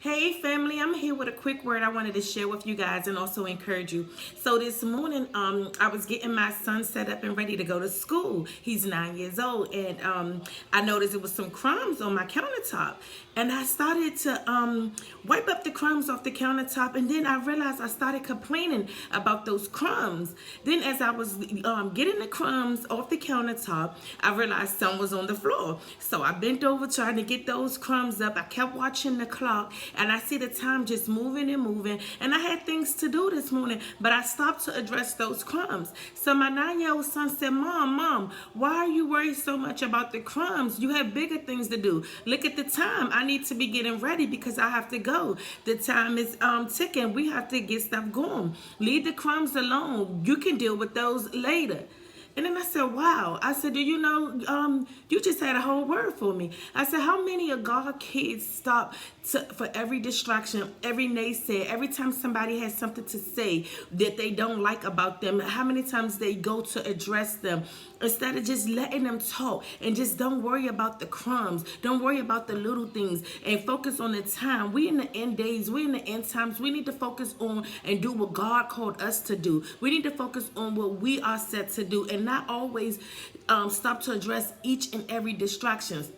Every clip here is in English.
Hey family, I'm here with a quick word I wanted to share with you guys and also encourage you. So this morning, I was getting my son set up and ready to go to school. He's 9 years old, and I noticed there was some crumbs on my countertop, and I started to wipe up the crumbs off the countertop, and then I realized I started complaining about those crumbs. Then as I was getting the crumbs off the countertop, I realized some was on the floor. So I bent over trying to get those crumbs up. I kept watching the clock, and I see the time just moving and moving, and I had things to do this morning, but I stopped to address those crumbs. So my 9-year-old son said, Mom, why are you worried so much about the crumbs? You have bigger things to do. Look at the time. I need to be getting ready because I have to go. The time is ticking. We have to get stuff going. Leave the crumbs alone. You can deal with those later. And then I said, wow. I said, do you know, you just had a whole word for me. I said, how many of God kids stop for every distraction, every naysayer, every time somebody has something to say that they don't like about them, how many times they go to address them instead of just letting them talk and just don't worry about the crumbs. Don't worry about the little things and focus on the time. We in the end days, we in the end times. We need to focus on and do what God called us to do. We need to focus on what we are set to do and not always stop to address each and every distractions.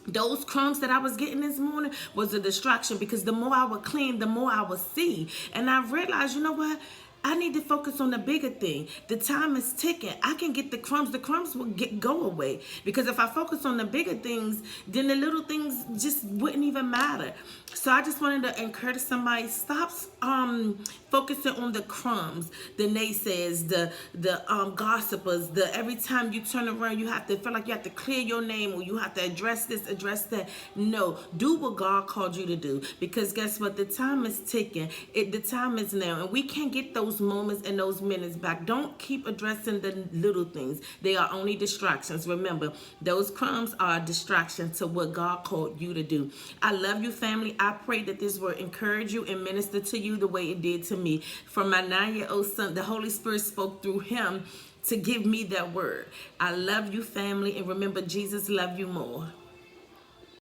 Those crumbs that I was getting this morning was a distraction because the more I would clean, the more I would see. And I realized, you know what? I need to focus on the bigger thing. The time is ticking. I can get the crumbs. The crumbs will go away. Because if I focus on the bigger things, then the little things just wouldn't even matter. So I just wanted to encourage somebody, stop focusing on the crumbs, the naysayers, the gossipers, the every time you turn around, you have to feel like you have to clear your name or you have to address this, address that. No, do what God called you to do. Because guess what? The time is ticking. The time is now. And we can't get those moments and those minutes back. Don't keep addressing the little things. They are only distractions. Remember, those crumbs are a distraction to what God called you to do. I love you, family. I pray that this will encourage you and minister to you the way it did to me. From my 9-year-old son, the Holy Spirit spoke through him to give me that word. I love you, family, and remember, Jesus loved you more.